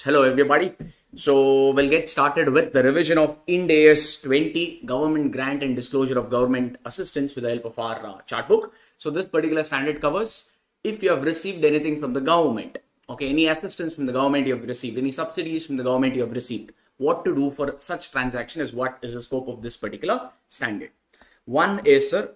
Hello everybody. So we'll get started with the revision of IND AS 20 Government Grant and Disclosure of Government Assistance with the help of our chart book. So this particular standard covers if you have received anything from the government, okay, any assistance from the government you have received, any subsidies from the government you have received, what to do for such transaction is what is the scope of this particular standard. One is, sir,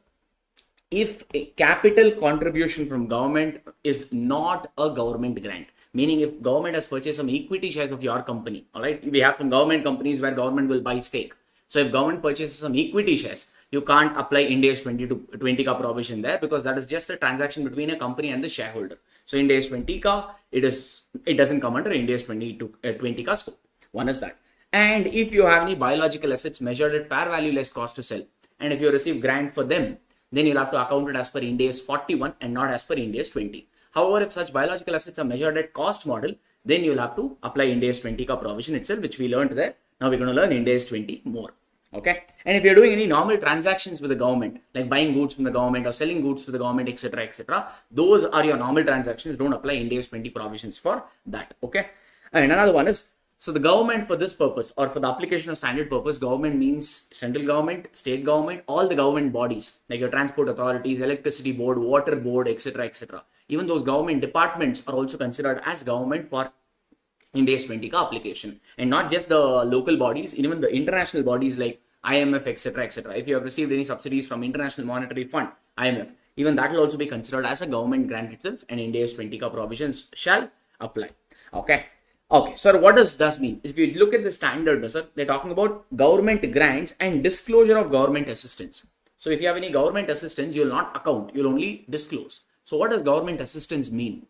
if a capital contribution from government is not a government grant, meaning if government has purchased some equity shares of your company, all right, we have some government companies where government will buy stake. So if government purchases some equity shares, you can't apply IND AS 20 to 20 ka provision there, because that is just a transaction between a company and the shareholder. So IND AS 20 ka, it doesn't come under IND AS 20 ka scope. One is that. And if you have any biological assets measured at fair value less cost to sell, and if you receive grant for them, then you'll have to account it as per IND AS 41 and not as per IND AS 20. However, if such biological assets are measured at cost model, then you'll have to apply IND AS 20 ka provision itself, which we learned there. Now we're going to learn IND AS 20 more. Okay. And if you're doing any normal transactions with the government, like buying goods from the government or selling goods to the government, etc., those are your normal transactions. Don't apply IND AS 20 provisions for that. Okay. And another one is, so the government for this purpose, or for the application of standard purpose, government means central government, state government, all the government bodies like your transport authorities, electricity board, water board, etc. Even those government departments are also considered as government for IND AS 20 ka application, and not just the local bodies, even the international bodies like IMF, etc. If you have received any subsidies from International Monetary Fund, IMF, even that will also be considered as a government grant itself, and IND AS 20 ka provisions shall apply. Okay, sir, what does this mean? If you look at the standard, sir, they're talking about government grants and disclosure of government assistance. So if you have any government assistance, you'll not account, you'll only disclose. So what does government assistance mean?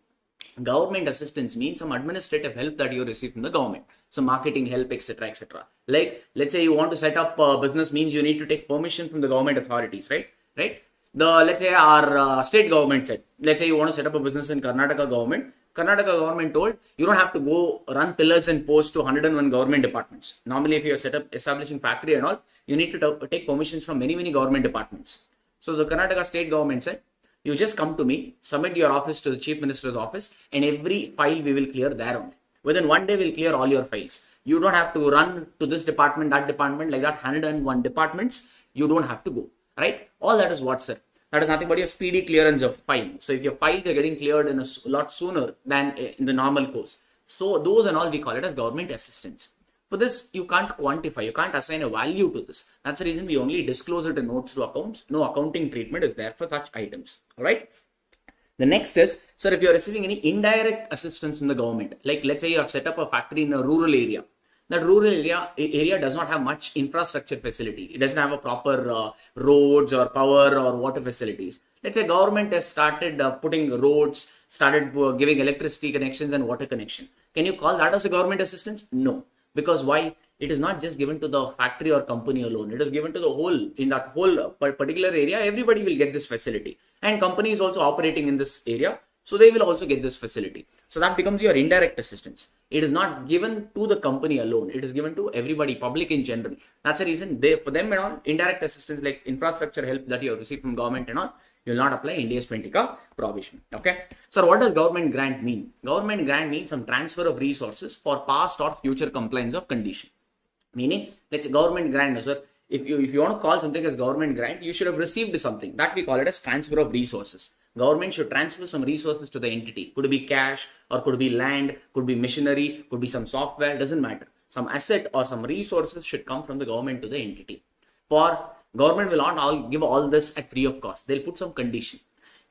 Government assistance means some administrative help that you receive from the government, some marketing help, etc. Like, let's say you want to set up a business, means you need to take permission from the government authorities, right? Let's say our state government said, let's say you want to set up a business in Karnataka government told you don't have to go run pillars and posts to 101 government departments. Normally, if you are establishing factory and all, you need to take permissions from many government departments. So the Karnataka state government said, you just come to me, submit your office to the Chief Minister's office, and every file we will clear there only. Within one day, we'll clear all your files. You don't have to run to this department, that department, like that 101 departments. You don't have to go, right? All that is what, sir? That is nothing but your speedy clearance of file. So if your files are getting cleared in a lot sooner than in the normal course. So those and all, we call it as government assistance. For this, you can't quantify, you can't assign a value to this. That's the reason we only disclose it in notes to accounts. No accounting treatment is there for such items. All right. The next is, sir, if you're receiving any indirect assistance from the government, like let's say you have set up a factory in a rural area. That rural area does not have much infrastructure facility. It doesn't have a proper roads or power or water facilities. Let's say government has started putting roads, started giving electricity connections and water connection. Can you call that as a government assistance? No. Because why? It is not just given to the factory or company alone. It is given to the whole, in that whole particular area, everybody will get this facility. And company is also operating in this area, so they will also get this facility. So that becomes your indirect assistance. It is not given to the company alone. It is given to everybody, public in general. That's the reason for them and all, indirect assistance like infrastructure help that you have received from government and all, you will not apply IND AS 20 ka provision. Okay. So what does government grant mean? Government grant means some transfer of resources for past or future compliance of condition. Meaning, let's say government grant, sir. If you want to call something as government grant, you should have received something. That we call it as transfer of resources. Government should transfer some resources to the entity. Could be cash, or could be land, could be machinery, could be some software, doesn't matter. Some asset or some resources should come from the government to the entity. For government will not give all this at free of cost. They'll put some condition.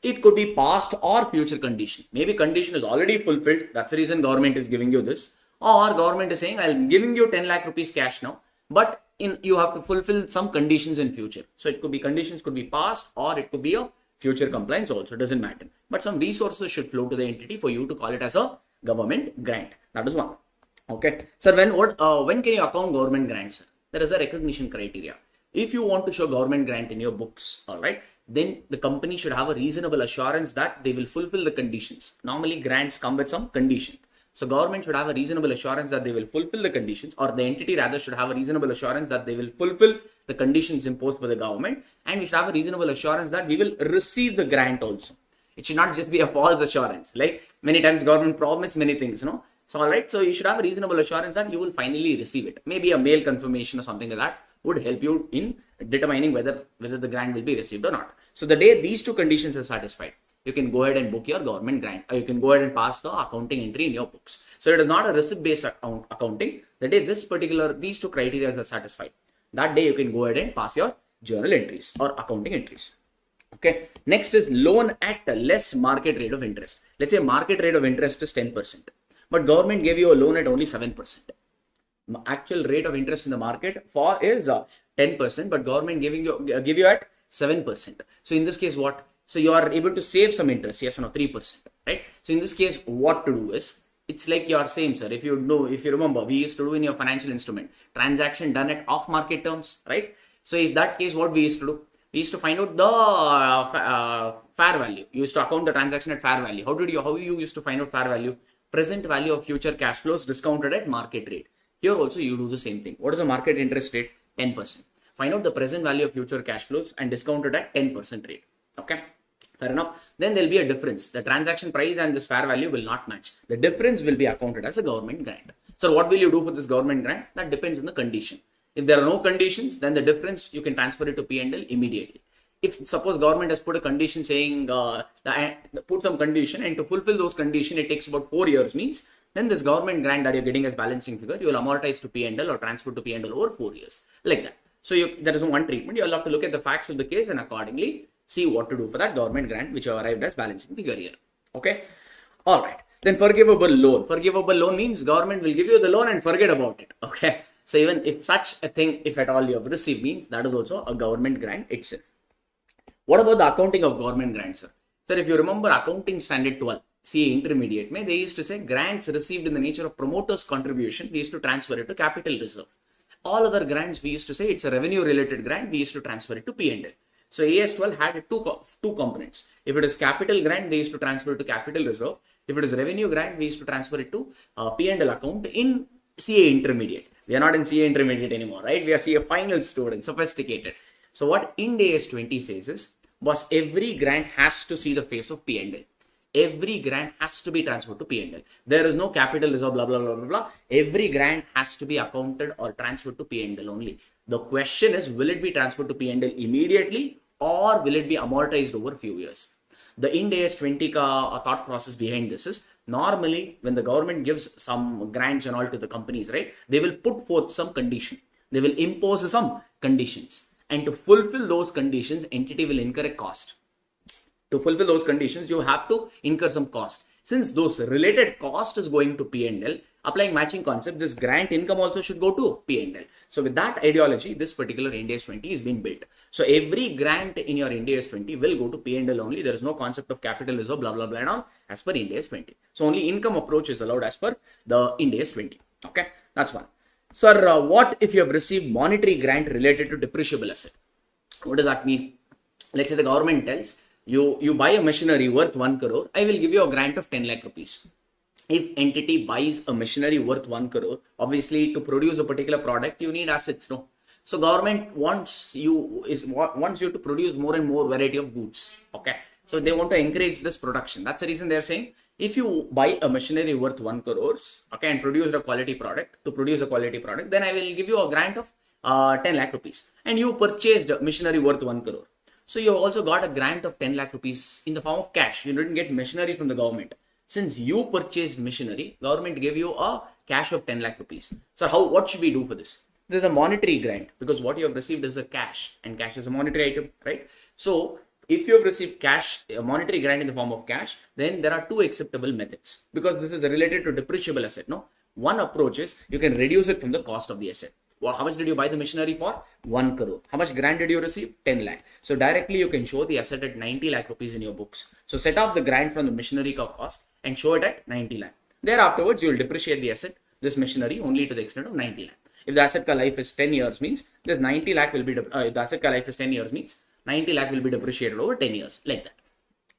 It could be past or future condition. Maybe condition is already fulfilled. That's the reason government is giving you this. Or government is saying, I'm giving you 10 lakh rupees cash now, but you have to fulfill some conditions in future. So it could be conditions, could be past, or it could be a future compliance also. It doesn't matter. But some resources should flow to the entity for you to call it as a government grant. That is one. Okay. Sir, when can you account government grants? There is a recognition criteria. If you want to show government grant in your books, all right, then the company should have a reasonable assurance that they will fulfill the conditions. Normally, grants come with some condition. So government should have a reasonable assurance that they will fulfill the conditions, or the entity rather should have a reasonable assurance that they will fulfill the conditions imposed by the government, and we should have a reasonable assurance that we will receive the grant also. It should not just be a false assurance. Like many times government promise many things, So, all right. So, you should have a reasonable assurance that you will finally receive it. Maybe a mail confirmation or something like that would help you in determining whether the grant will be received or not. So, the day these two conditions are satisfied, you can go ahead and book your government grant, or you can go ahead and pass the accounting entry in your books. So, it is not a receipt-based accounting. The day these two criteria are satisfied, that day you can go ahead and pass your journal entries or accounting entries. Okay. Next is loan at a less market rate of interest. Let's say market rate of interest is 10%, but government gave you a loan at only 7%. Actual rate of interest in the market is 10%, but government give you at 7%. So in this case, what? So you are able to save some interest, yes or no, 3%, right? So in this case, what to do is, it's like your same, sir. If you remember, we used to do in your financial instrument, transaction done at off market terms, right? So in that case, what we used to do? We used to find out the fair value. You used to account the transaction at fair value. How you used to find out fair value? Present value of future cash flows discounted at market rate. Here also you do the same thing. What is the market interest rate? 10%. Find out the present value of future cash flows and discounted at 10% rate. Okay. Fair enough. Then there will be a difference. The transaction price and this fair value will not match. The difference will be accounted as a government grant. So what will you do for this government grant? That depends on the condition. If there are no conditions, then the difference you can transfer it to P&L immediately. If suppose government has put a condition saying, put some condition, and to fulfill those conditions it takes about 4 years, means then this government grant that you're getting as balancing figure, you will amortize to P&L or transfer to P&L over 4 years, like that. So there is one treatment. You'll have to look at the facts of the case and accordingly see what to do for that government grant which you have arrived as balancing figure here. Okay. All right. Then forgivable loan. Forgivable loan means government will give you the loan and forget about it. Okay. So even if such a thing, if at all you have received, means that is also a government grant itself. What about the accounting of government grants, sir? Sir, if you remember accounting standard 12, CA intermediate, they used to say grants received in the nature of promoter's contribution, we used to transfer it to capital reserve. All other grants, we used to say it's a revenue related grant, we used to transfer it to P&L. So AS 12 had two components. If it is capital grant, they used to transfer it to capital reserve. If it is revenue grant, we used to transfer it to P&L account in CA intermediate. We are not in CA intermediate anymore, right? We are CA final students, sophisticated. So what IND AS 20 says is, boss, every grant has to see the face of P&L. Every grant has to be transferred to P&L. There is no capital reserve, blah, blah, blah, blah, blah. Every grant has to be accounted or transferred to P&L only. The question is, will it be transferred to P&L immediately or will it be amortized over a few years? The IND AS 20 thought process behind this is, normally when the government gives some grants and all to the companies, right, they will put forth some condition. They will impose some conditions. And to fulfill those conditions, entity will incur a cost. To fulfill those conditions, you have to incur some cost. Since those related cost is going to P&L, applying matching concept, this grant income also should go to P&L. So with that ideology, this particular IND AS 20 is being built. So every grant in your IND AS 20 will go to P&L only. There is no concept of capital reserve, blah, blah, blah, and all as per IND AS 20. So only income approach is allowed as per the IND AS 20. Okay, that's one. Sir, what if you have received monetary grant related to depreciable asset? What does that mean? Let's say the government tells you buy a machinery worth 1 crore, I will give you a grant of 10 lakh rupees. If entity buys a machinery worth 1 crore, obviously to produce a particular product, you need assets, no? So government wants you to produce more and more variety of goods. Okay. So they want to encourage this production. That's the reason they're saying, if you buy a machinery worth 1 crores, okay, and produce a quality product, then I will give you a grant of 10 lakh rupees. And you purchased a machinery worth 1 crore. So you also got a grant of 10 lakh rupees in the form of cash. You didn't get machinery from the government. Since you purchased machinery, government gave you a cash of 10 lakh rupees. So what should we do for this? There's a monetary grant because what you have received is a cash, and cash is a monetary item, right? So if you have received cash, a monetary grant in the form of cash, then there are two acceptable methods because this is related to depreciable asset. No, one approach is you can reduce it from the cost of the asset. Well, how much did you buy the machinery for? 1 crore. How much grant did you receive? 10 lakh. So directly you can show the asset at 90 lakh rupees in your books. So set off the grant from the machinery cost and show it at 90 lakh. Thereafterwards, you will depreciate the asset, this machinery, only to the extent of 90 lakh. If the asset life is 10 years, means this 90 lakh will be, if the asset life is 10 years, means 90 lakh will be depreciated over 10 years, like that.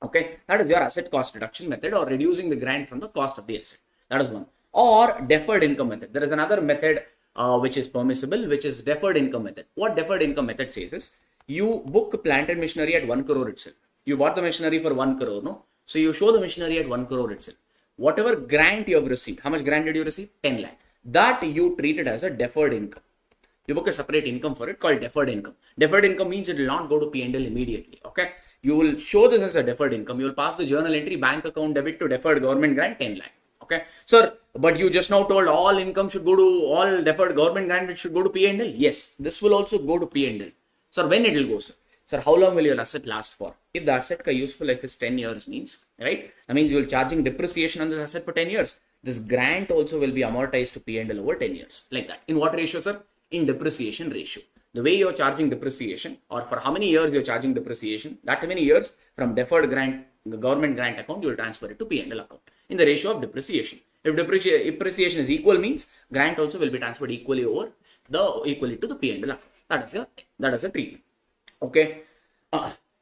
Okay, that is your asset cost reduction method, or reducing the grant from the cost of the asset. That is one. Or deferred income method. There is another method which is permissible, which is deferred income method. What deferred income method says is, you book plant and machinery at 1 crore itself. You bought the machinery for 1 crore, no? So you show the machinery at 1 crore itself. whatever grant you have received, how much grant did you receive? 10 lakh. That you treat it as a deferred income. You book a separate income for it called deferred income. Deferred income means it will not go to P&L immediately. Okay. You will show this as a deferred income. You will pass the journal entry, bank account debit to deferred government grant 10 lakh. Okay. Sir, but you just now told all income should go to all deferred government grant, it should go to P&L. Yes, this will also go to P&L. Sir, when it will go, sir? Sir, how long will your asset last for? If the asset useful life is 10 years means, right? That means you will charging depreciation on this asset for 10 years. This grant also will be amortized to P&L over 10 years. Like that. In what ratio, sir? In depreciation ratio. The way you're charging depreciation, or for how many years you're charging depreciation, that many years from deferred grant, the government grant account, you will transfer it to P&L account in the ratio of depreciation. If depreciation is equal means grant also will be transferred equally to the P&L account. That is a treatment. Okay.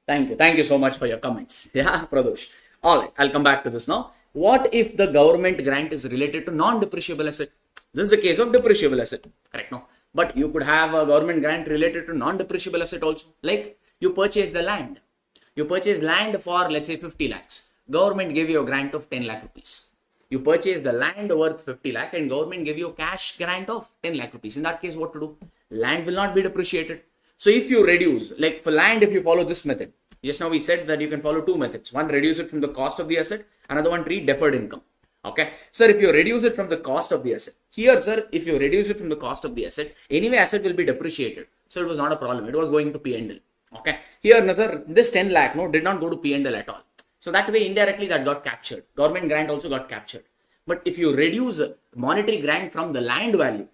Thank you so much for your comments. Yeah, Pradosh. All right, I'll come back to this now. What if the government grant is related to non-depreciable asset? This is the case of depreciable asset. Correct, no? But you could have a government grant related to non-depreciable asset also. Like you purchased the land. You purchased land for, let's say, 50 lakhs. Government gave you a grant of 10 lakh rupees. You purchased the land worth 50 lakh and government gave you a cash grant of 10 lakh rupees. In that case, what to do? Land will not be depreciated. So if you reduce, like for land, if you follow this method, just now we said that you can follow two methods. One, reduce it from the cost of the asset. Another one, treat deferred income. Okay. Sir, if you reduce it from the cost of the asset. Here, sir, if you reduce it from the cost of the asset, anyway, asset will be depreciated. So it was not a problem. It was going to P&L. Okay. Here, no, sir, this 10 lakh, no, did not go to P&L at all. So that way, indirectly, that got captured. Government grant also got captured. But if you reduce monetary grant from the land value,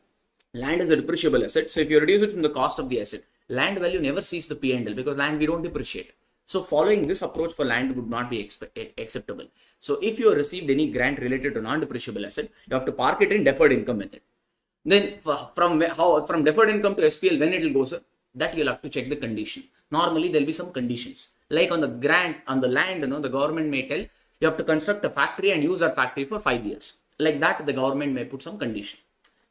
land is a depreciable asset. So if you reduce it from the cost of the asset, land value never sees the P&L because land we don't depreciate. So following this approach for land would not be acceptable. So if you received any grant related to non-depreciable asset, you have to park it in deferred income method. Then from deferred income to SPL, when it will go, sir, that you'll have to check the condition. Normally there'll be some conditions. Like on the grant, on the land, the government may tell you have to construct a factory and use that factory for 5 years. Like that, the government may put some condition.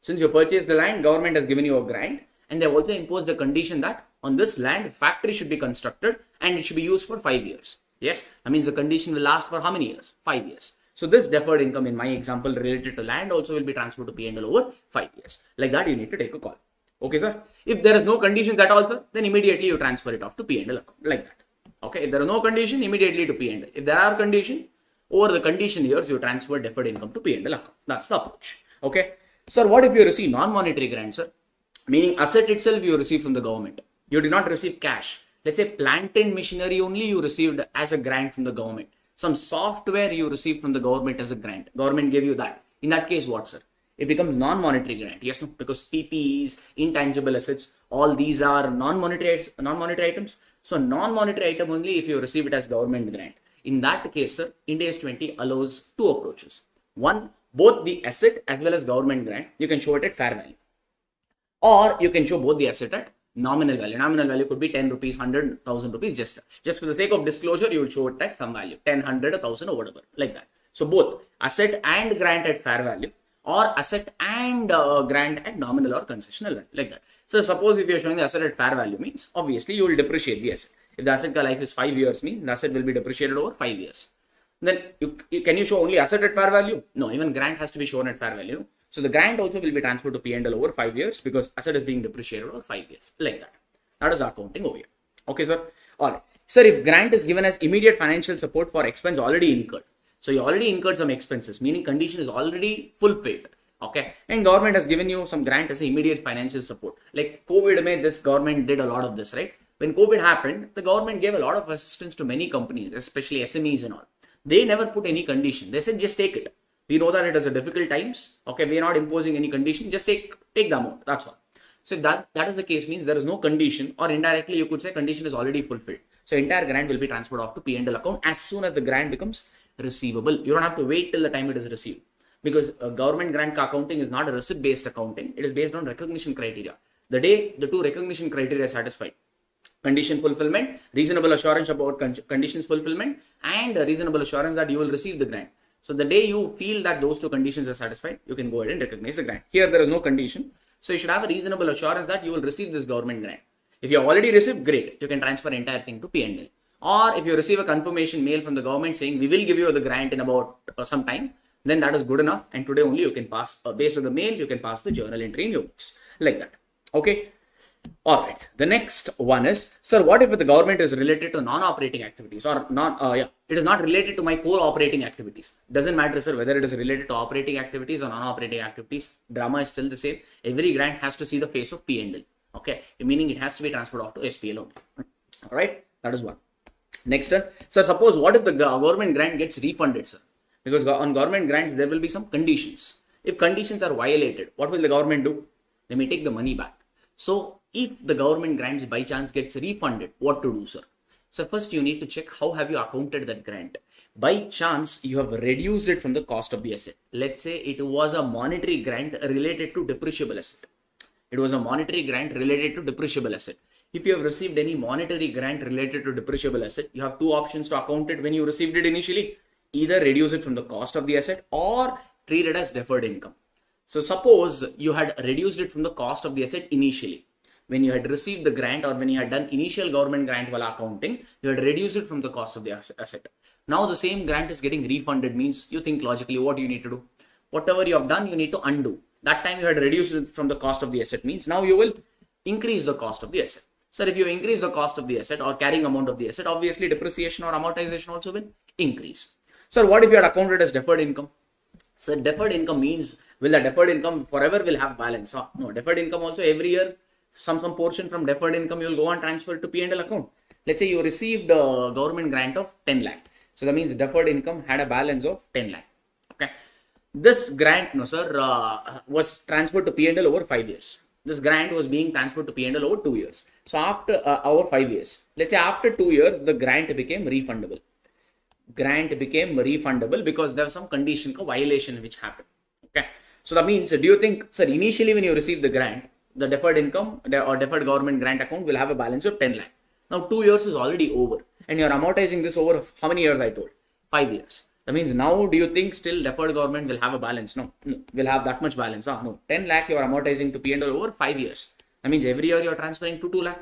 Since you purchased the land, government has given you a grant, and they have also imposed the condition that on this land, factory should be constructed and it should be used for 5 years. Yes, that means the condition will last for how many years? 5 years. So this deferred income in my example related to land also will be transferred to P&L over 5 years. Like that, you need to take a call. Okay, sir. If there is no conditions at all, sir, then immediately you transfer it off to P&L account. Like that. Okay, if there are no condition, immediately to P&L. If there are condition, over the condition years, you transfer deferred income to P&L account. That's the approach. Okay. Sir, what if you receive non-monetary grants, sir? Meaning asset itself you receive from the government. You did not receive cash. Let's say plant and machinery only you received as a grant from the government. Some software you received from the government as a grant. Government gave you that. In that case, what, sir? It becomes non-monetary grant. Yes, no? Because PPEs, intangible assets, all these are non-monetary items. So non-monetary item only if you receive it as government grant. In that case, sir, IND AS 20 allows two approaches. One, both the asset as well as government grant, you can show it at fair value. Or you can show both the asset at nominal value. Nominal value could be 10 rupees, 100, 1000 rupees. Just for the sake of disclosure, you will show it at some value, 10, 100, 1000 or whatever, like that. So both asset and grant at fair value, or asset and grant at nominal or concessional value, like that. So suppose if you are showing the asset at fair value means, obviously you will depreciate the asset. If the asset life is 5 years means the asset will be depreciated over 5 years. Then can you show only asset at fair value? No, even grant has to be shown at fair value. So the grant also will be transferred to P&L over 5 years because asset is being depreciated over 5 years, like that. That is our accounting over here. Okay, sir. All right. Sir, if grant is given as immediate financial support for expense already incurred. So you already incurred some expenses, meaning condition is already fulfilled. Okay. And government has given you some grant as immediate financial support. Like COVID, this government did a lot of this, right? When COVID happened, the government gave a lot of assistance to many companies, especially SMEs and all. They never put any condition. They said, just take it. We know that it is a difficult times. Okay. We are not imposing any condition. Just take the amount. That's all. So if that is the case means there is no condition, or indirectly you could say condition is already fulfilled. So entire grant will be transferred off to P&L account as soon as the grant becomes receivable. You don't have to wait till the time it is received, because government grant accounting is not a receipt based accounting. It is based on recognition criteria. The day the two recognition criteria are satisfied, condition fulfillment, reasonable assurance about conditions fulfillment, and a reasonable assurance that you will receive the grant. So the day you feel that those two conditions are satisfied, you can go ahead and recognize the grant. Here there is no condition. So you should have a reasonable assurance that you will receive this government grant. If you have already received, great. You can transfer entire thing to P&L. Or if you receive a confirmation mail from the government saying we will give you the grant in about some time, then that is good enough. And today only you can pass, based on the mail, you can pass the journal entry in your books like that. Okay. All right. The next one is, sir, what if the government is related to non-operating activities or it is not related to my core operating activities? Doesn't matter, sir, whether it is related to operating activities or non-operating activities. Drama is still the same. Every grant has to see the face of P&L. Okay. Meaning it has to be transferred off to SPL only. All right. That is one. Next one. Sir, suppose what if the government grant gets refunded, sir? Because on government grants, there will be some conditions. If conditions are violated, what will the government do? They may take the money back. So if the government grants by chance gets refunded, what to do, sir? So first you need to check how have you accounted that grant. By chance, you have reduced it from the cost of the asset. Let's say it was a monetary grant related to depreciable asset. It was a monetary grant related to depreciable asset. If you have received any monetary grant related to depreciable asset, you have two options to account it when you received it initially. Either reduce it from the cost of the asset or treat it as deferred income. So suppose you had reduced it from the cost of the asset initially. When you had received the grant or when you had done initial government grant while accounting, you had reduced it from the cost of the asset. Now the same grant is getting refunded, means you think logically what you need to do. Whatever you have done, you need to undo. That time you had reduced it from the cost of the asset, means now you will increase the cost of the asset. So if you increase the cost of the asset or carrying amount of the asset, obviously depreciation or amortization also will increase. So what if you had accounted as deferred income? So deferred income means, will the deferred income forever will have balance? No, deferred income also every year, some portion from deferred income you will go and transfer to P&L account. Let's say you received a government grant of 10 lakh. So that means deferred income had a balance of 10 lakh. Okay. This grant, no sir, was transferred to P&L over 5 years. This grant was being transferred to P&L over 2 years. So after over 5 years, let's say after 2 years, the grant became refundable. Grant became refundable because there was some condition violation which happened. Okay. So that means, do you think, sir, initially when you received the grant, the deferred income or deferred government grant account will have a balance of 10 lakh. Now 2 years is already over and you're amortizing this over how many years I told? 5 years. That means now do you think still deferred government will have a balance? No, will have that much balance. No, 10 lakh you are amortizing to P&L over 5 years. That means every year you are transferring to 2 lakh.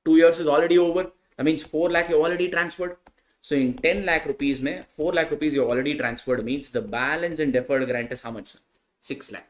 2 years is already over. That means 4 lakh you already transferred. So in 10 lakh rupees, 4 lakh rupees you already transferred, means the balance in deferred grant is how much? 6 lakh.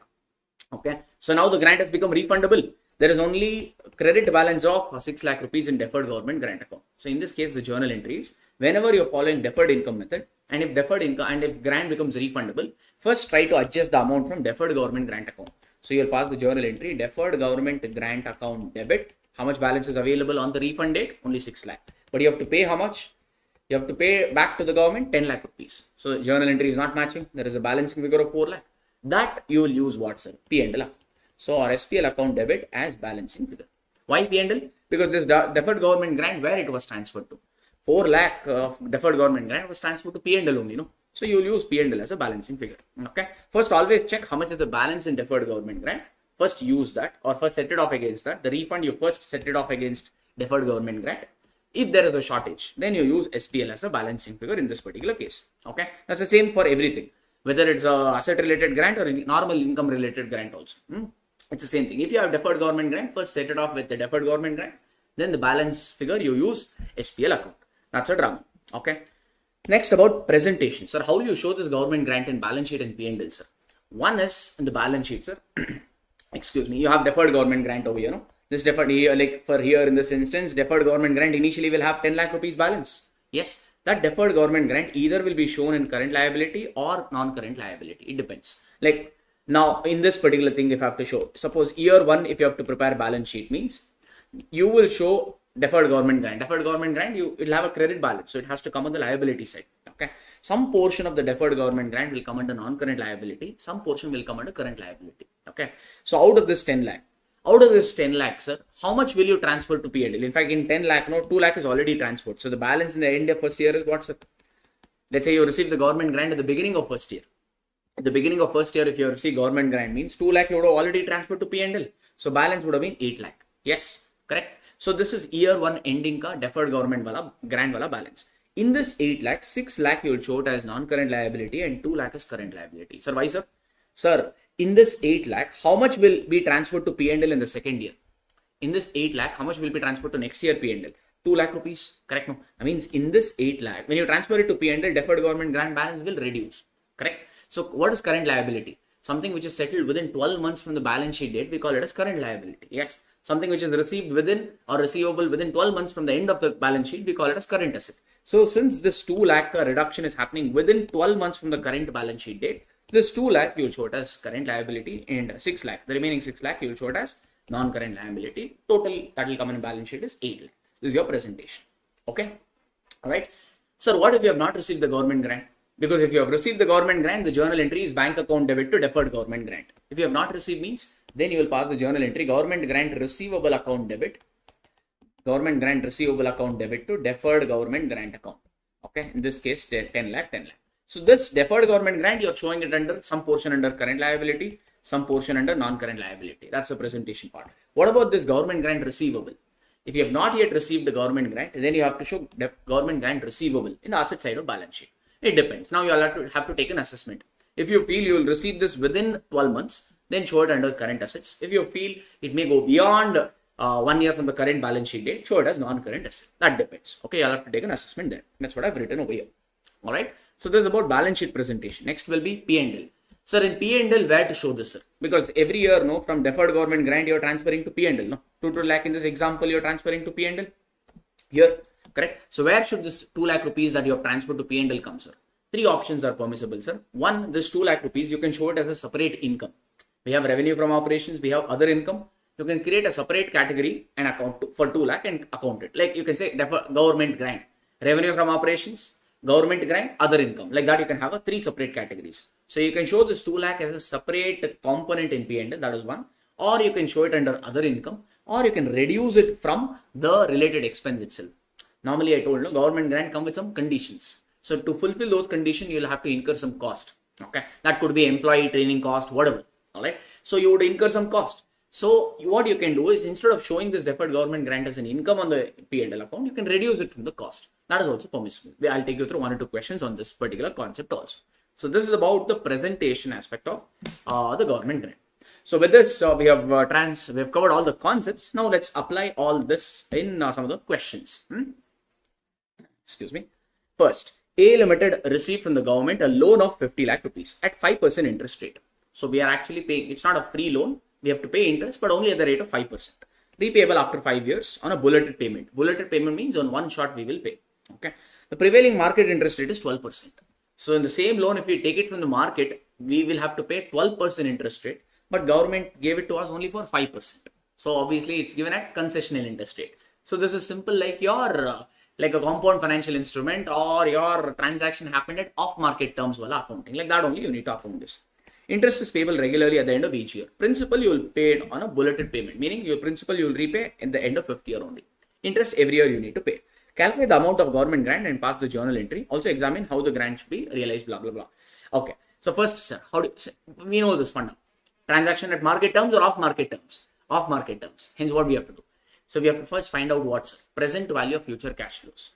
Okay. So now the grant has become refundable. There is only credit balance of 6 lakh rupees in deferred government grant account. So in this case, the journal entries, whenever you're following deferred income method, and if deferred income and if grant becomes refundable, first try to adjust the amount from deferred government grant account. So you'll pass the journal entry, deferred government grant account debit. How much balance is available on the refund date? Only 6 lakh. But you have to pay how much? You have to pay back to the government 10 lakh rupees. So journal entry is not matching. There is a balancing figure of 4 lakh. That you will use what, sir? P&L account. So our SPL account debit as balancing figure. Why P&L? Because this deferred government grant, where it was transferred to? 4 lakh deferred government grant was transferred to P&L only, no? So you will use P&L as a balancing figure. Okay. First, always check how much is the balance in deferred government grant. First use that or first set it off against that. The refund you first set it off against deferred government grant. If there is a shortage, then you use SPL as a balancing figure in this particular case. Okay. That's the same for everything. Whether it's a asset related grant or a normal income related grant also. It's the same thing. If you have deferred government grant, first set it off with the deferred government grant. Then the balance figure you use SPL account. That's a drama. Okay. Next about presentation. Sir, how will you show this government grant in balance sheet and P&L, sir? One is in the balance sheet, sir. Excuse me. You have deferred government grant over here, no? This deferred here, like for here in this instance, deferred government grant initially will have 10 lakh rupees balance. Yes. That deferred government grant either will be shown in current liability or non-current liability. It depends. Like now in this particular thing, if I have to show, suppose year one, if you have to prepare balance sheet, means you will show deferred government grant. Deferred government grant, it will have a credit balance. So it has to come on the liability side. Okay. Some portion of the deferred government grant will come under non-current liability. Some portion will come under current liability. Okay. So out of this 10 lakh, sir, how much will you transfer to P&L? In fact, in 10 lakh, no, 2 lakh is already transferred. So the balance in the end of first year is what, sir? Let's say you receive the government grant at the beginning of first year. At the beginning of first year, if you receive government grant, means 2 lakh you would have already transferred to P&L. So balance would have been 8 lakh. Yes, correct. So this is year one ending ka deferred government wala grant wala balance. In this 8 lakh, 6 lakh you will show it as non-current liability and 2 lakh is current liability. Sir, why, sir? Sir, in this 8 lakh, how much will be transferred to P&L in the second year? In this 8 lakh, how much will be transferred to next year P&L? 2 lakh rupees, correct? No, that means in this 8 lakh, when you transfer it to P&L, deferred government grant balance will reduce, correct? So what is current liability? Something which is settled within 12 months from the balance sheet date, we call it as current liability. Yes. Something which is received within or receivable within 12 months from the end of the balance sheet, we call it as current asset. So since this 2 lakh reduction is happening within 12 months from the current balance sheet date, this 2 lakh you will show it as current liability, and 6 lakh, the remaining 6 lakh you will show it as non-current liability. Total that will come in a balance sheet is 8 lakh. This is your presentation. Okay. All right. Sir, what if you have not received the government grant? Because if you have received the government grant, the journal entry is bank account debit to deferred government grant. If you have not received means, then you will pass the journal entry government grant receivable account debit, government grant receivable account debit to deferred government grant account. Okay. In this case, 10 lakh, 10 lakh. So this deferred government grant, you are showing it under some portion under current liability, some portion under non-current liability. That's the presentation part. What about this government grant receivable? If you have not yet received the government grant, then you have to show government grant receivable in the asset side of balance sheet. It depends. Now you have to take an assessment. If you feel you will receive this within 12 months, then show it under current assets. If you feel it may go beyond 1 year from the current balance sheet date, show it as non-current asset. That depends. Okay, you'll have to take an assessment there. That's what I've written over here. All right. So this is about balance sheet presentation. Next will be P&L. Sir, in P&L, where to show this, sir? Because every year, no, from deferred government grant, you're transferring to P&L, no? 2 lakh in this example, you're transferring to P&L. Here, correct? So where should this 2 lakh rupees that you have transferred to P&L come, sir? 3 options are permissible, sir. One, this 2 lakh rupees, you can show it as a separate income. We have revenue from operations, we have other income. You can create a separate category and account for 2 lakh and account it. Like you can say government grant, revenue from operations, government grant, other income. Like that, you can have 3 separate categories. So you can show this 2 lakh as a separate component in P&L, that is one. Or you can show it under other income, or you can reduce it from the related expense itself. Normally, I told you, government grant come with some conditions. So to fulfill those conditions, you'll have to incur some cost. Okay, that could be employee training cost, whatever. All right. So you would incur some cost. So what you can do is, instead of showing this deferred government grant as an income on the P&L account, you can reduce it from the cost. That is also permissible. I'll take you through 1 or 2 questions on this particular concept also. So this is about the presentation aspect of the government grant. So with this, we have covered all the concepts. Now let's apply all this in some of the questions. Excuse me. First, A Limited received from the government a loan of 50 lakh rupees at 5% interest rate. So we are actually paying, it's not a free loan. We have to pay interest, but only at the rate of 5%. Repayable after 5 years on a bulleted payment. Bulleted payment means on one shot we will pay. Okay. The prevailing market interest rate is 12%. So in the same loan, if we take it from the market, we will have to pay 12% interest rate, but government gave it to us only for 5%. So obviously it's given at concessional interest rate. So this is simple like your like a compound financial instrument, or your transaction happened at off-market terms while accounting. Like that only you need to account this. Interest is payable regularly at the end of each year. Principal you will pay it on a bulleted payment, meaning your principal you will repay at the end of 5th year only. Interest every year you need to pay. Calculate the amount of government grant and pass the journal entry. Also examine how the grant should be realized, blah, blah, blah. Okay. So first, sir, we know this fund. Transaction at market terms or off market terms? Off market terms. Hence what we have to do. So we have to first find out what's present value of future cash flows.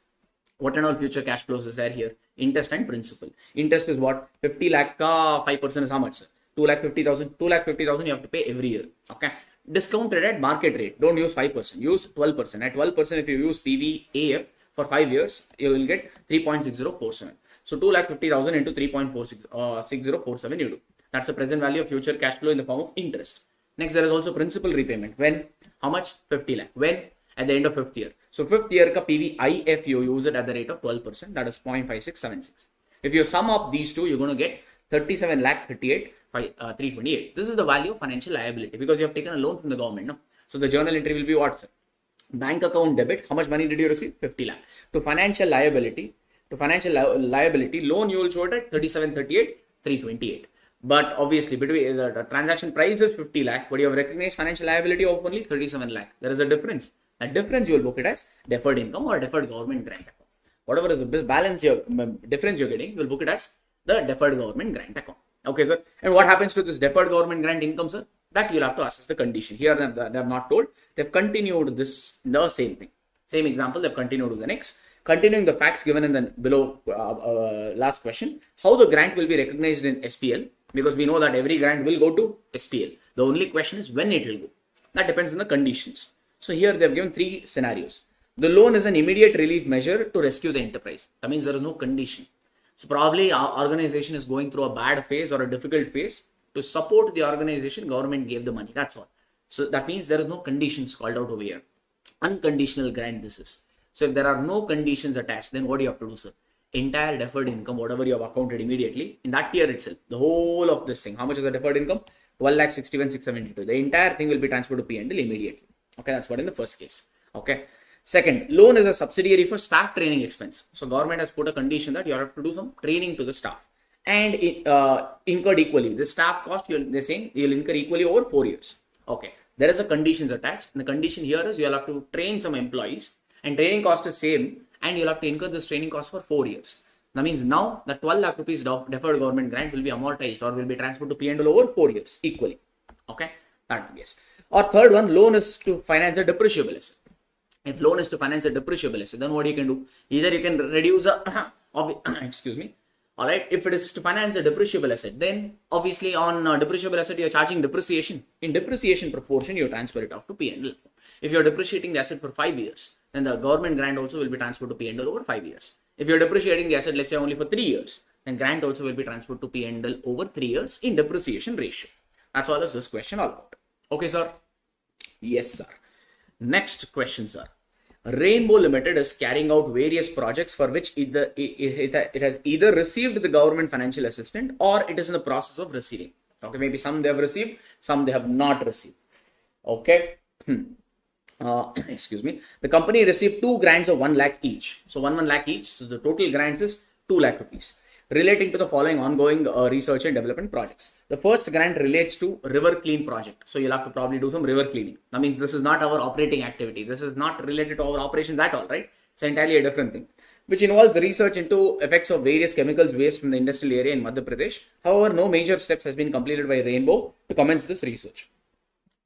What and all future cash flows is there here? Interest and principal. Interest is what? 50 lakh ka 5% is how much, sir? 2,50,000. 2,50,000 you have to pay every year. Okay. Discounted at market rate. Don't use 5%. Use 12%. At 12%, if you use PVAF for 5 years, you will get 3.6047. So 2,50,000 into 3.6047 you do. That's the present value of future cash flow in the form of interest. Next, there is also principal repayment. When? How much? 50 lakh. When? At the end of 5th year. So 5th year ka PVIF you use it at the rate of 12%. That is 0.5676. If you sum up these two, you're going to get 37 lakh 38. 328. This is the value of financial liability because you have taken a loan from the government. No? So the journal entry will be what, sir? Bank account debit. How much money did you receive? 50 lakh. To financial liability, loan you will show it at 3738, 328. But obviously, between the transaction price is 50 lakh, but you have recognized financial liability of only 37 lakh. There is a difference. That difference you will book it as deferred income or deferred government grant account. Whatever is the balance difference you're getting, you will book it as the deferred government grant account. Okay, sir. And what happens to this deferred government grant income, sir? That you'll have to assess the condition. Here they have not told. They've continued the same thing. Same example, they've continued to the next. Continuing the facts given in the below last question. How the grant will be recognized in SPL? Because we know that every grant will go to SPL. The only question is when it will go. That depends on the conditions. So here they've given 3 scenarios. The loan is an immediate relief measure to rescue the enterprise. That means there is no condition. So probably our organization is going through a bad phase or a difficult phase. To support the organization, government gave the money. That's all. So that means there is no conditions called out over here. Unconditional grant this is. So if there are no conditions attached, then what do you have to do, sir? Entire deferred income, whatever you have accounted immediately in that year itself, the whole of this thing, how much is the deferred income? 12,61,672. The entire thing will be transferred to P&L immediately. Okay, that's what in the first case. Okay. Second, loan is a subsidiary for staff training expense. So government has put a condition that you have to do some training to the staff and incurred equally. The staff cost, they're saying you'll incur equally over 4 years. Okay. There is a conditions attached, and the condition here is you'll have to train some employees, and training cost is same, and you'll have to incur this training cost for 4 years. That means now the 12 lakh rupees deferred government grant will be amortized or will be transferred to P&L over 4 years equally. Okay, that yes. Or third one, loan is to finance a depreciable asset. If loan is to finance a depreciable asset, then what you can do? Either you can reduce a excuse me. All right, if it is to finance a depreciable asset, then obviously on depreciable asset you are charging depreciation. In depreciation proportion, you transfer it off to P&L. If you are depreciating the asset for 5 years, then the government grant also will be transferred to P&L over 5 years. If you are depreciating the asset, let's say only for 3 years, then grant also will be transferred to P&L over 3 years in depreciation ratio. That's all is this question all about. Okay, sir? Yes, sir. Next question, sir. Rainbow Limited is carrying out various projects for which it has either received the government financial assistance or it is in the process of receiving. Okay, maybe some they have received, some they have not received. Okay. Excuse me. The company received 2 grants of 1 lakh each. So 1 lakh each. So the total grants is 2 lakh rupees relating to the following ongoing research and development projects. The first grant relates to river clean project. So you'll have to probably do some river cleaning. That means this is not our operating activity. This is not related to our operations at all, right? It's entirely a different thing, which involves research into effects of various chemicals waste from the industrial area in Madhya Pradesh. However, no major steps has been completed by Rainbow to commence this research.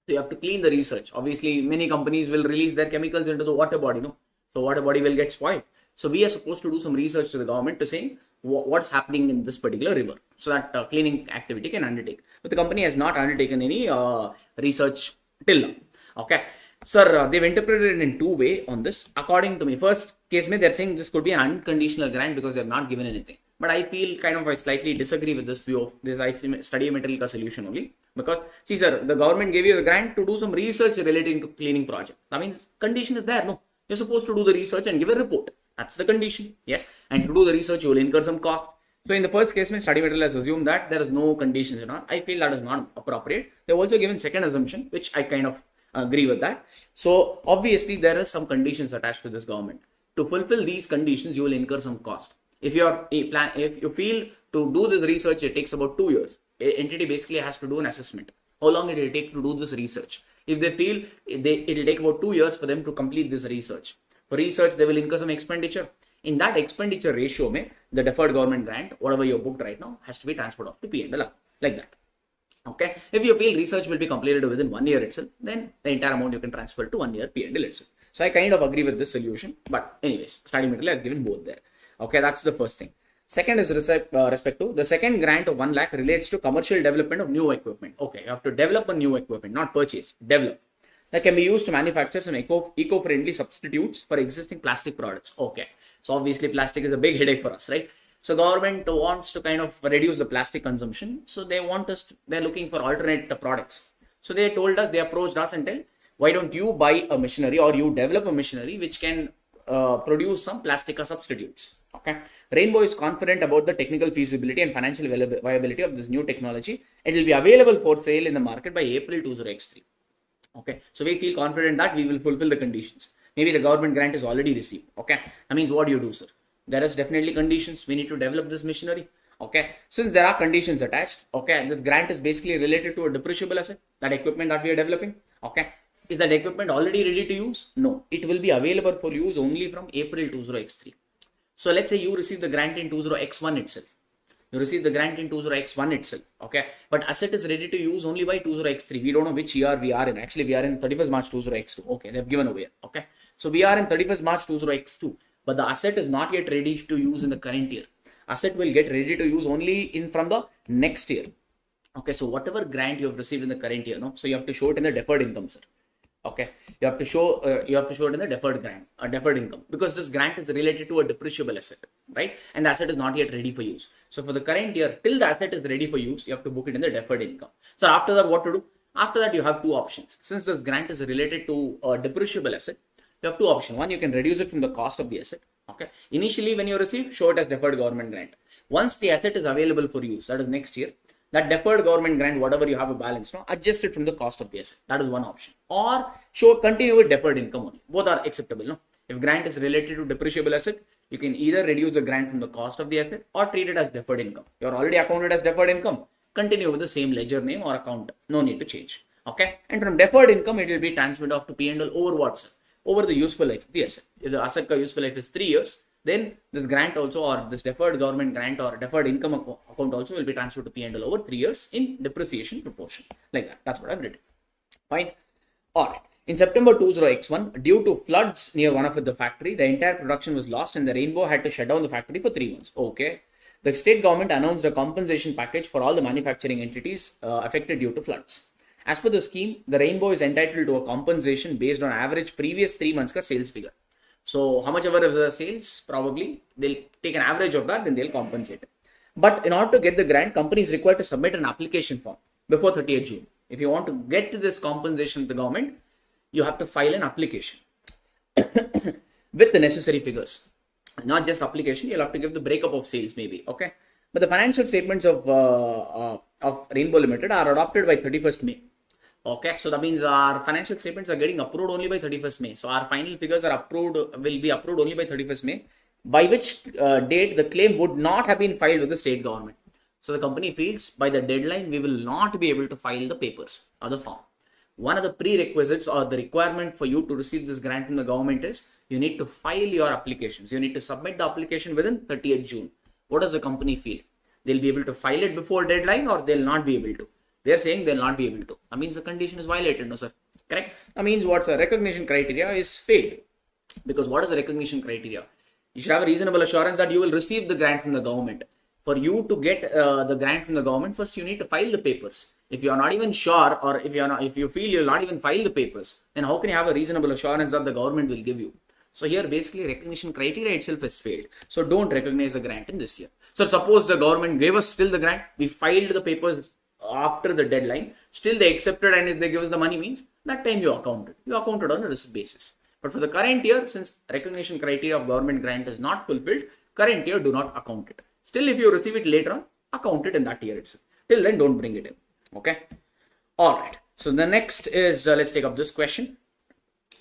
So you have to clean the research. Obviously, many companies will release their chemicals into the water body, no? So water body will get spoiled. So we are supposed to do some research to the government to say what's happening in this particular river, so that cleaning activity can undertake. But the company has not undertaken any research till now. Okay, sir, they've interpreted it in 2 ways on this. According to me, first case they're saying this could be an unconditional grant because they have not given anything. But I feel I slightly disagree with this view of this. I study a material solution only because see, sir, the government gave you the grant to do some research relating to cleaning project. That means condition is there. No, you're supposed to do the research and give a report. That's the condition. Yes, and to do the research, you will incur some cost. So in the first case, study material has assumed that there is no conditions. I feel that is not appropriate. They've also given second assumption, which I kind of agree with that. So obviously there is some conditions attached to this government. To fulfill these conditions, you will incur some cost. If you feel to do this research, it takes about 2 years. Entity basically has to do an assessment. How long it will take to do this research? If they feel it will take about 2 years for them to complete this research. For research, they will incur some expenditure. In that expenditure ratio, the deferred government grant, whatever you booked right now, has to be transferred off to P&L like that. Okay. If you feel research will be completed within 1 year itself, then the entire amount you can transfer to 1 year P&L itself. So I kind of agree with this solution. But anyways, study material has given both there. Okay, that's the first thing. Second is respect to the second grant of 1 lakh relates to commercial development of new equipment. Okay, you have to develop a new equipment, not purchase, develop. That can be used to manufacture some eco-friendly substitutes for existing plastic products. Okay, so obviously plastic is a big headache for us, right? So government wants to kind of reduce the plastic consumption. So they're looking for alternate products. So they told us, they approached us and tell, why don't you buy a machinery or you develop a machinery which can produce some plastic substitutes. Okay, Rainbow is confident about the technical feasibility and financial viability of this new technology. It will be available for sale in the market by April 2023. Okay, so we feel confident that we will fulfill the conditions. Maybe the government grant is already received. Okay, that means what do you do, sir? There is definitely conditions. We need to develop this machinery. Okay, since there are conditions attached. Okay, this grant is basically related to a depreciable asset, that equipment that we are developing. Okay, is that equipment already ready to use? No, it will be available for use only from April 2023. So let's say you receive the grant in 20X1 itself. You receive the grant in 20X1 itself. Okay, but asset is ready to use only by 20X3. We don't know which year we are in. Actually, we are in 31st March 20X2. Okay, they've given away. Okay, so we are in 31st March 20X2, but the asset is not yet ready to use in the current year. Asset will get ready to use only from the next year. Okay, so whatever grant you have received in the current year, so you have to show it in the deferred income, sir. Okay, you have to show it in the deferred income, because this grant is related to a depreciable asset, right? And the asset is not yet ready for use. So for the current year, till the asset is ready for use, you have to book it in the deferred income. So after that, what to do? After that, you have two options. Since this grant is related to a depreciable asset, you have two options. One, you can reduce it from the cost of the asset. Okay, initially when you receive, show it as deferred government grant. Once the asset is available for use, that is next year, that deferred government grant, whatever you have a balance now, adjust it from the cost of the asset. That is one option. Or continue with deferred income only. Both are acceptable. No? If grant is related to depreciable asset, you can either reduce the grant from the cost of the asset or treat it as deferred income. You are already accounted as deferred income. Continue with the same ledger name or account. No need to change. Okay. And from deferred income, it will be transmitted off to P&L over what, sir? Over the useful life of the asset. If the asset useful life is 3 years, then this grant also, or this deferred government grant or deferred income account also will be transferred to P&L over 3 years in depreciation proportion. Like that. That's what I've written. Fine. All right. In September 20X1, due to floods near one of the factory, the entire production was lost and the Rainbow had to shut down the factory for 3 months. Okay. The state government announced a compensation package for all the manufacturing entities affected due to floods. As per the scheme, the Rainbow is entitled to a compensation based on average previous 3 months ka sales figure. So how much ever is the sales, probably they'll take an average of that, then they'll compensate. But in order to get the grant, company is required to submit an application form before 30th June. If you want to get this compensation with the government, you have to file an application with the necessary figures. Not just application, you'll have to give the breakup of sales maybe. Okay. But the financial statements of Rainbow Limited are adopted by 31st May. Okay, so that means our financial statements are getting approved only by 31st May. So our final figures are will be approved only by 31st May, by which date the claim would not have been filed with the state government. So the company feels by the deadline, we will not be able to file the papers or the form. One of the prerequisites or the requirement for you to receive this grant from the government is you need to file your applications. You need to submit the application within 30th June. What does the company feel? They'll be able to file it before deadline or they'll not be able to? They're saying they'll not be able to. That means the condition is violated, no sir. Correct? That means what's the recognition criteria is failed. Because what is the recognition criteria? You should have a reasonable assurance that you will receive the grant from the government. For you to get the grant from the government, first you need to file the papers. If you are not even sure, or if you feel you'll not even file the papers, then how can you have a reasonable assurance that the government will give you? So here basically recognition criteria itself has failed. So don't recognize the grant in this year. So suppose the government gave us still the grant, we filed the papers after the deadline, still they accepted, and if they give us the money means that time you accounted on a receipt basis. But for the current year, since recognition criteria of government grant is not fulfilled, current year do not account it. Still, if you receive it later on, account it in that year itself. Till then, don't bring it in. Okay. All right. So the next is let's take up this question.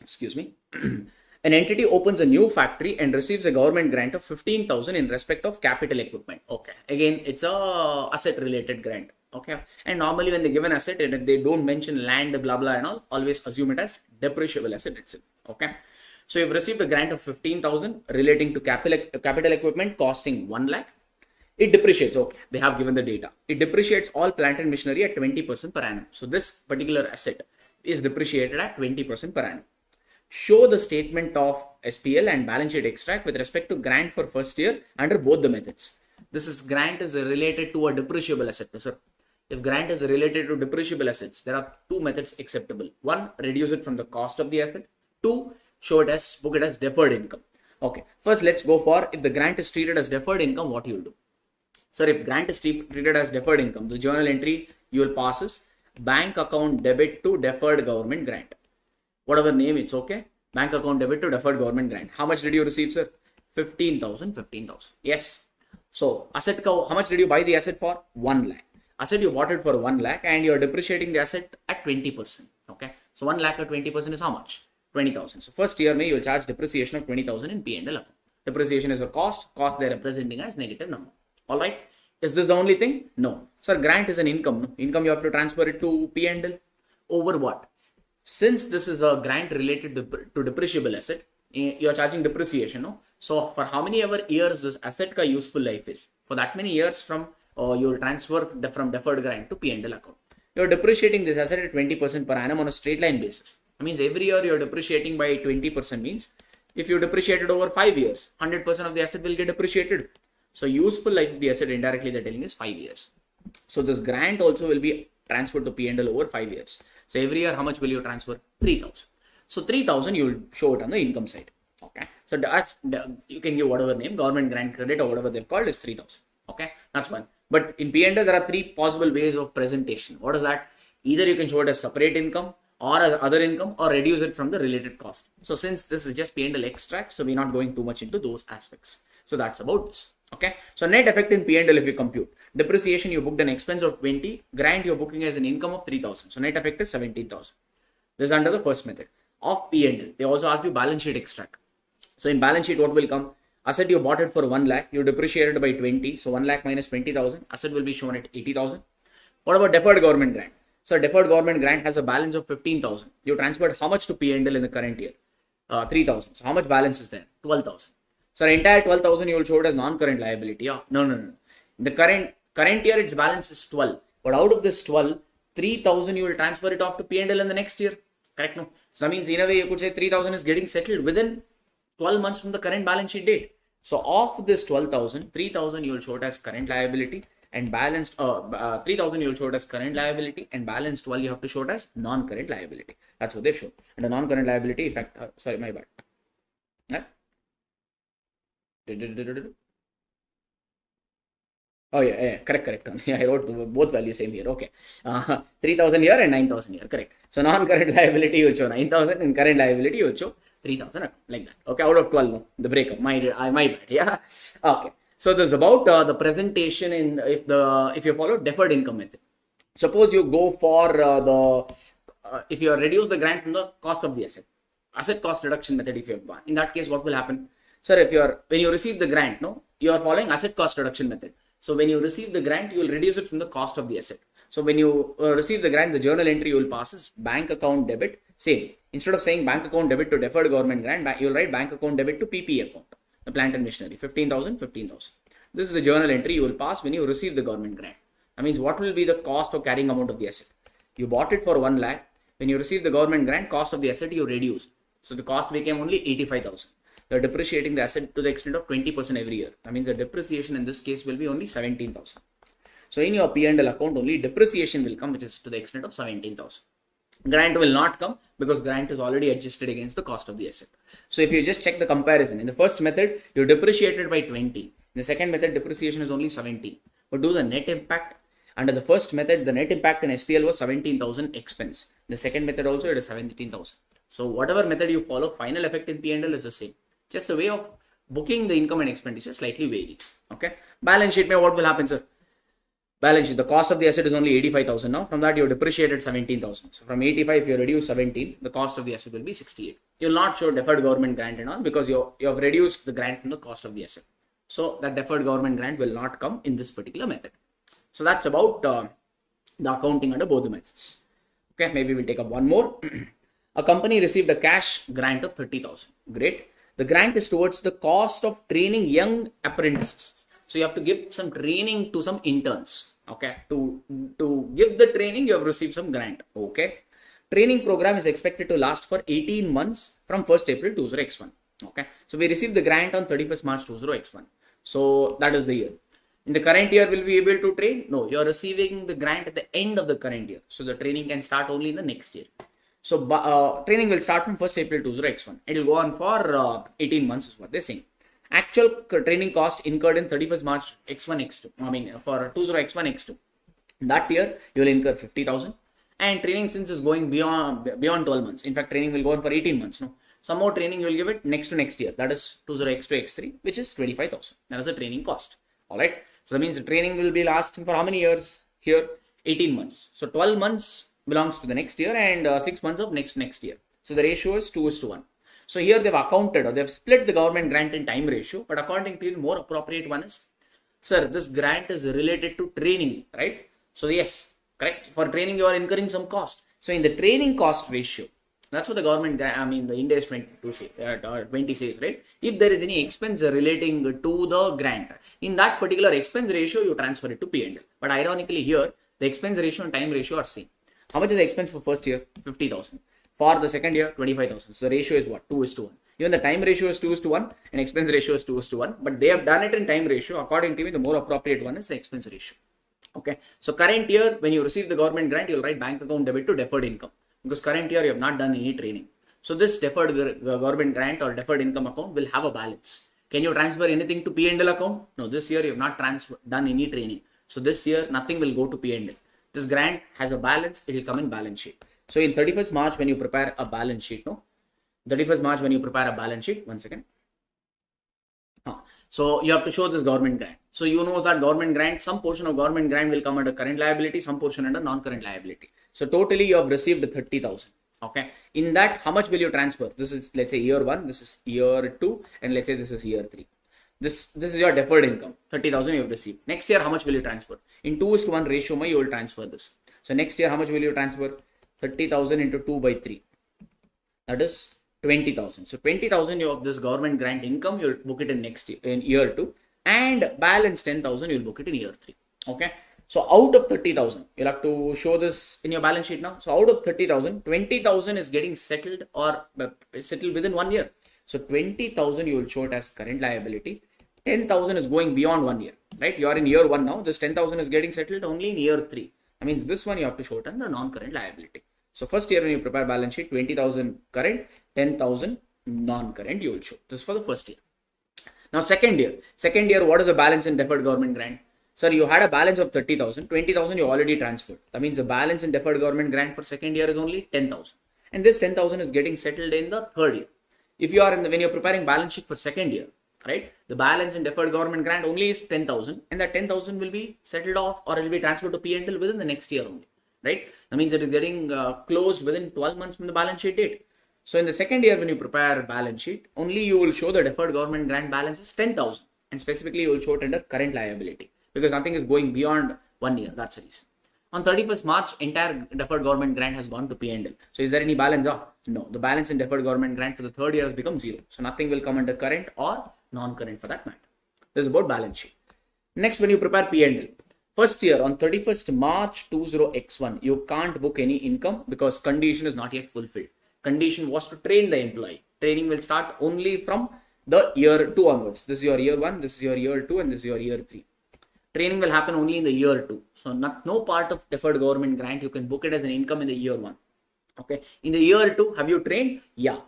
Excuse me. An entity opens a new factory and receives a government grant of 15,000 in respect of capital equipment. Okay. Again, it's a asset related grant. Okay. And normally when they give an asset and if they don't mention land, blah, blah, and all, always assume it as depreciable asset itself. Okay. So you've received a grant of 15,000 relating to capital equipment costing 1 lakh. It depreciates. Okay. They have given the data. It depreciates all plant and machinery at 20% per annum. So this particular asset is depreciated at 20% per annum. Show the statement of SPL and balance sheet extract with respect to grant for first year under both the methods. Grant is related to a depreciable asset, sir. If grant is related to depreciable assets, there are two methods acceptable. One, reduce it from the cost of the asset. Two, book it as deferred income. Okay. First, let's go for if the grant is treated as deferred income, what you will do. Sir, if grant is treated as deferred income, the journal entry you will pass is bank account debit to deferred government grant. Whatever name, it's okay. Bank account debit to deferred government grant. How much did you receive, sir? 15,000. Yes. So, asset, how much did you buy the asset for? 1 lakh. Asset, you bought it for 1 lakh and you're depreciating the asset at 20%. Okay. So, 1 lakh at 20% is how much? 20,000. So, first year, you will charge depreciation of 20,000 in P&L account. Depreciation is a cost they're representing as negative number. All right. Is this the only thing? No. Sir, grant is an income. No? Income, you have to transfer it to P&L. Over what? Since this is a grant related to depreciable asset, you're charging depreciation. No? So, for how many ever years this asset ka useful life is? For that many years from you will transfer from deferred grant to P&L account. You're depreciating this asset at 20% per annum on a straight line basis. That means every year you're depreciating by 20% means if you depreciate it over 5 years, 100% of the asset will get depreciated. So useful life of the asset indirectly they're telling is 5 years. So this grant also will be transferred to P&L over 5 years. So every year how much will you transfer? 3,000. So 3,000 you will show it on the income side. Okay. So you can give whatever name, government grant credit or whatever they've called is 3,000. Okay. That's one. But in P&L, there are three possible ways of presentation. What is that? Either you can show it as separate income or as other income or reduce it from the related cost. So since this is just P&L extract, so we're not going too much into those aspects. So that's about this. Okay. So net effect in P&L, if you compute depreciation, you booked an expense of 20, grant you're booking as an income of 3,000. So net effect is 17,000. This is under the first method of P&L. They also ask you balance sheet extract. So in balance sheet, what will come? Asset you bought it for 1 lakh, you depreciated by 20. So 1 lakh minus 20,000, asset will be shown at 80,000. What about deferred government grant? So deferred government grant has a balance of 15,000. You transferred how much to P&L in the current year? 3,000. So how much balance is there? 12,000. So the entire 12,000 you will show it as non-current liability. Yeah? No. In the current year, its balance is 12. But out of this 12, 3,000 you will transfer it off to P&L in the next year. Correct? No. So that means in a way you could say 3,000 is getting settled within 12 months from the current balance sheet date. So of this 12,000, 3,000 you will show it as current liability and balanced 3,000 you will show it as current liability and balance 12 you have to show it as non-current liability. That's what they've shown. And a non-current liability effect, sorry, my bad. Yeah? Oh yeah, correct. Yeah, I wrote both values same here. Okay, 3,000 here and 9,000 here. Correct. So non-current liability you will show 9,000 and current liability you will show 3,000 like that. Okay, out of 12, no, the breakup. My bad. Yeah. Okay. So this is about the presentation in if you follow deferred income method. Suppose you go for if you reduce the grant from the cost of the asset cost reduction method. If you have gone, in that case, what will happen, sir? When you receive the grant, no, you are following asset cost reduction method. So when you receive the grant, you will reduce it from the cost of the asset. So when you receive the grant, the journal entry you will pass is bank account debit. Same. Instead of saying bank account debit to deferred government grant, you will write bank account debit to PP account, the plant and machinery, 15,000. This is the journal entry you will pass when you receive the government grant. That means what will be the cost of carrying amount of the asset? You bought it for 1 lakh. When you receive the government grant, cost of the asset you reduced. So the cost became only 85,000. You are depreciating the asset to the extent of 20% every year. That means the depreciation in this case will be only 17,000. So in your P&L account, only depreciation will come, which is to the extent of 17,000. Grant will not come because grant is already adjusted against the cost of the asset. So if you just check the comparison, in the first method, you depreciated by 20. In the second method, depreciation is only 17. But do the net impact. Under the first method, the net impact in SPL was 17,000 expense. In the second method also, it is 17,000. So whatever method you follow, final effect in P&L is the same. Just the way of booking the income and expenditure slightly varies. Okay. Balance sheet, what will happen, sir? Balance sheet, the cost of the asset is only 85,000 now. From that, you depreciated 17,000. So from 85, if you reduce 17, the cost of the asset will be 68. You will not show deferred government grant and all because you have reduced the grant from the cost of the asset. So that deferred government grant will not come in this particular method. So that's about the accounting under both the methods. Okay, maybe we'll take up one more. A company received a cash grant of 30,000. Great. The grant is towards the cost of training young apprentices. So you have to give some training to some interns. Okay. To give the training, you have received some grant. Okay. Training program is expected to last for 18 months from 1st April 20x1. Okay. So we received the grant on 31st March 20x1. So that is the year. In the current year, will we be able to train? No, you are receiving the grant at the end of the current year. So the training can start only in the next year. So training will start from 1st April 20x1. It will go on for 18 months is what they're saying. Actual training cost incurred in 31st March X1, X2. I mean for 20x1, X2. That year, you will incur 50,000. And training since is going beyond 12 months. In fact, training will go on for 18 months. No, some more training you will give it next year. That is 20x2, X3, which is 25,000. That is the training cost. All right. So that means the training will be lasting for how many years here? 18 months. So 12 months belongs to the next year and 6 months of next year. So the ratio is 2:1. So here they've accounted or they've split the government grant in time ratio, but according to the more appropriate one is, sir, this grant is related to training, right? So yes, correct. For training, you are incurring some cost. So in the training cost ratio, that's what the government, the IND AS 20 says, right? If there is any expense relating to the grant, in that particular expense ratio, you transfer it to P&L. But ironically here, the expense ratio and time ratio are same. How much is the expense for first year? 50,000. For the second year, 25,000. So the ratio is what? 2:1. Even the time ratio is 2:1 and expense ratio is 2:1. But they have done it in time ratio. According to me, the more appropriate one is the expense ratio. Okay. So current year, when you receive the government grant, you'll write bank account debit to deferred income. Because current year, you have not done any training. So this deferred government grant or deferred income account will have a balance. Can you transfer anything to P&L account? No, this year you have not done any training. So this year nothing will go to P&L. This grant has a balance, it will come in balance sheet. So in 31st March when you prepare a balance sheet, 31st March when you prepare a balance sheet, one second. So you have to show this government grant. So you know that government grant, some portion of government grant will come under current liability, some portion under non-current liability. So totally you have received 30,000. Okay. In that, how much will you transfer? This is, let's say, year 1, this is year 2, and let's say this is year 3. This is your deferred income, 30,000 you have received. Next year, how much will you transfer? In 2:1 ratio, you will transfer this. So next year, how much will you transfer? 30,000 into 2/3. That is 20,000. So 20,000 of this government grant income, you'll book it in next year, in year 2, and balance 10,000, you'll book it in year 3. Okay. So out of 30,000, you'll have to show this in your balance sheet now. So out of 30,000, 20,000 is getting settled or settled within 1 year. So 20,000 you will show it as current liability. 10,000 is going beyond 1 year, right? You are in year 1 now. This 10,000 is getting settled only in year 3. That means this one you have to show it under non-current liability. So first year when you prepare balance sheet, 20,000 current, 10,000 non-current you will show. This is for the first year. Now second year, what is the balance in deferred government grant? Sir, you had a balance of 30,000, 20,000 you already transferred. That means the balance in deferred government grant for second year is only 10,000. And this 10,000 is getting settled in the third year. If you are when you're preparing balance sheet for second year, right? The balance in deferred government grant only is 10,000, and that 10,000 will be settled off or it will be transferred to P&L within the next year only, right? That means it is getting closed within 12 months from the balance sheet date. So in the second year when you prepare balance sheet, only you will show the deferred government grant balance is 10,000, and specifically you will show it under current liability because nothing is going beyond 1 year. That's the reason. On 31st March, entire deferred government grant has gone to P&L. So is there any balance? No. The balance in deferred government grant for the third year has become 0. So nothing will come under current or non-current for that matter. This is about balance sheet. Next, when you prepare P&L, first year on 31st March 20x1, you can't book any income because condition is not yet fulfilled. Condition was to train the employee. Training will start only from the year 2 onwards. This is your year 1, this is your year 2, and this is your year 3. Training will happen only in the year 2. So no part of deferred government grant, you can book it as an income in the year 1. Okay. In the year 2, have you trained? Yeah.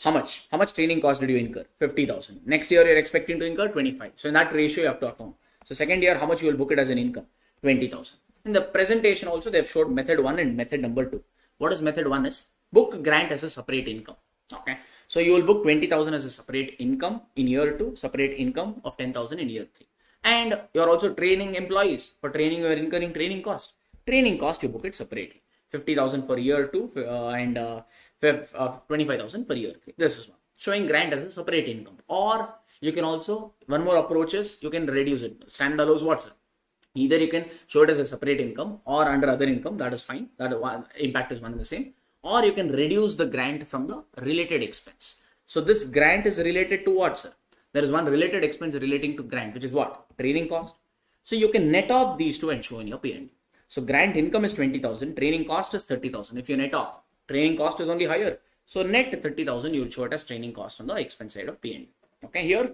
How much? How much training cost did you incur? 50,000. Next year, you're expecting to incur 25. So in that ratio, you have to account. So second year, how much you will book it as an income? 20,000. In the presentation also, they've showed method 1 and method number 2. What is method 1 is? Book grant as a separate income. Okay. So you will book 20,000 as a separate income in year 2, separate income of 10,000 in year 3. And you're also training employees. For training, you're incurring training cost. Training cost, you book it separately. 50,000 for year 2 and 25,000 for year 3. This is one. Showing grant as a separate income. Or you can also, one more approach is, you can reduce it. Standard allows what? Either you can show it as a separate income or under other income. That is fine. That impact is one and the same. Or you can reduce the grant from the related expense. So this grant is related to what, sir? There is one related expense relating to grant, which is what? Training cost. So you can net off these two and show in your P&L. So grant income is 20,000, training cost is 30,000. If you net off, training cost is only higher. So net 30,000, you will show it as training cost on the expense side of P&L. Okay, here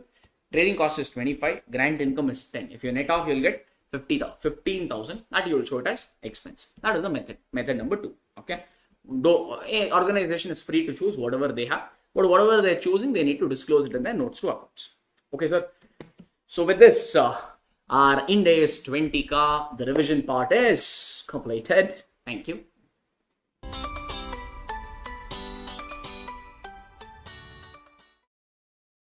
training cost is 25, grant income is 10. If you net off, you will get 15,000. That you will show it as expense. That is the method. Method number 2. Okay. Organization is free to choose whatever they have, but whatever they're choosing, they need to disclose it in their notes to accounts. Okay, sir. So with this, our IND AS 20 the revision part is completed. Thank you.